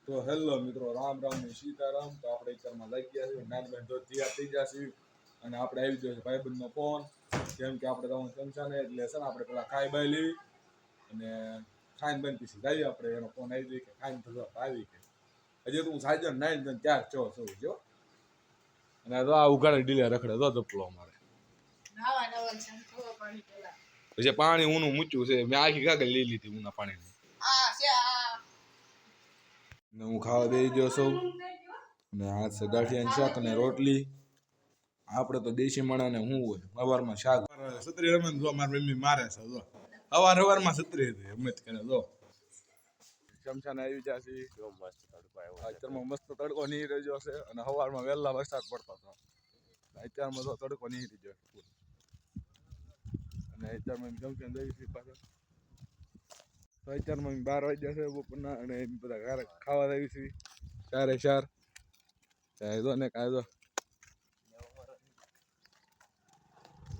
તો હેલો મિત્રો, રામ રામ ને સીતારામ. તો આપણે અત્યારમાં લઈ ગયા છીએ નાનબેન તો તૈયાર થઈ જશે અને આપણે આવી જશે ભાઈબંધનો ફોન. કેમ કે આપણે તમને સમજા ને એટલે છે ને આપણે પેલા ખાઈ બાઈ લેવી અને ખાઈને બંધ પછી જઈએ. આપણે એનો ફોન આવી જાય કે ખાઈને થતો આવી કે હજી તો હું સાજો નાઈ ને ત્યાર છો શું જો અને તો આ ઉઘાડે ડીલે રખડે તો ધપલો અમારે પછી પાણી ઊનું મૂચ્યું છે. મેં આખી કાગળ લઈ લીધી ઊના પાણીની. ને હું ખાવા દઈ ગયો છું ને આ છે ગાંઠિયાની શાક અને રોટલી. આપણે તો દેશી માણા ને શું હોય સવારમાં શાક સત્રી રમે જો મારી મમ્મી મારે છે જો સવારમાં સત્રી હતી એમ જ કરે જો ચમચાને આવી જશે. અત્યારમાં મસ્ત તડકો નીકળી રહ્યો છે અને સવારમાં વહેલા વરસાદ પડતો હતો. અત્યારમાં તો તડકો નીકળી ગયો અને અત્યારમાં ચમચાને દઈ પાછળ તો અત્યારમાં 12 વાગ્યા છે બપોરના અને બધા ખાવા આવી છે 4:30 કાયદો ને કાયદો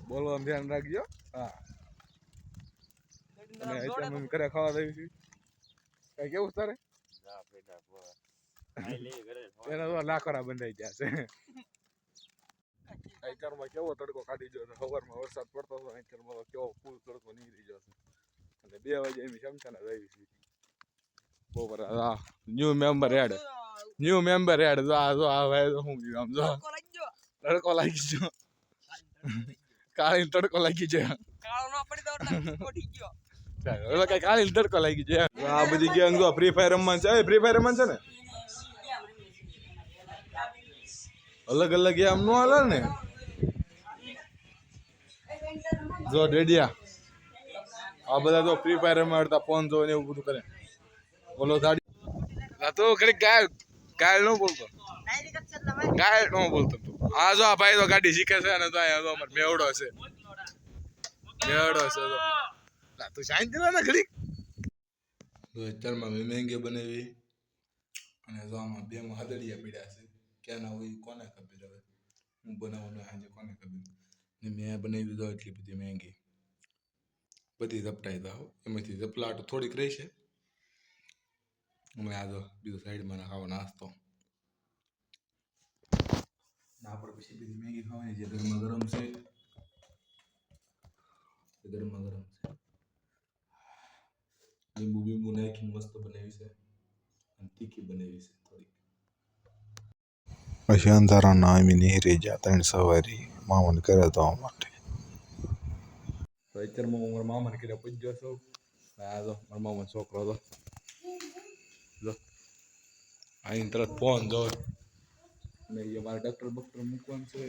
બોલવાનું ધ્યાન રાખજો. હા અને અત્યારમાં ઘરે ખાવા આવી છે. કઈ કેવું તારે એના તો લાકડા બંધાઈ ગયા છે. અત્યારમાં કેવો તડકો કાઢી ગયો છે. સવારમાં વરસાદ પડતો હતો અત્યારમાં કેવો ફૂલ તડકો નીકળી ગયો છે અને 2 વાગે એમ ચમચાને આવી છે બપોર. ન્યુ મેમ્બર હેડ જો આ ભાઈ તો શું આમ જો તડકો લાગી ગયો. કાળી તડકો લાગી જાય. હવે કઈ કાળી તડકો લાગી જાય. આ બધી ગેંગ જો ફ્રી ફાયર રમવાનું છે. ફ્રી ફાયર રમવાનું છે ને અલગ અલગ ગેમ નો હાલે ને. જો ડેડિયા આ બધા તો ફ્રી ફાયર રમાડતા ફોન જો ને એવું બધું કરે. બોલો દાડી તો ઘડી ગાય નો બોલતો તું. આ જો આ ભાઈ તો ગાડી શીખે છે અને તો અમાર મેવડો છે તો તું શાંતિ ને ઘડી. તો અત્યારમાં મેં મેંગી બનાવી અને જો આમાં 2 હદડિયા પીડ્યા છે. ક્યાંના હોય કોને ખબર હવે. હું બનાવવાનું આજે કોને ખબર. ને મેં બનાવી દો એટલી બધી મેંગી બધી ઝપટાઈ દો. એમાંથી ઝપલાટ થોડીક રહી છે. હમણાં આ દો બીજો સાઈડમાં ખાવા નાસ્તો. આપણે પછી બધી મેગી ખાવાની છે. ગરમા ગરમ છે. લીંબુ બીંબુ નાખીને મસ્ત બનાવી છે અને તીખી બનાવી છે થોડી. પછી અંધારાના આમી નીકળી ગયા 3 સવારી મામાને ઘરે જવા માટે. તો અત્યારમાં હું મારા મામાને ઘરે પૂજ્યો છું. આ જો મારા મામાનો છોકરો હતો જો અહીં તરત ફોન જો ને એ મારે ડૉક્ટર મૂકવાનું છે.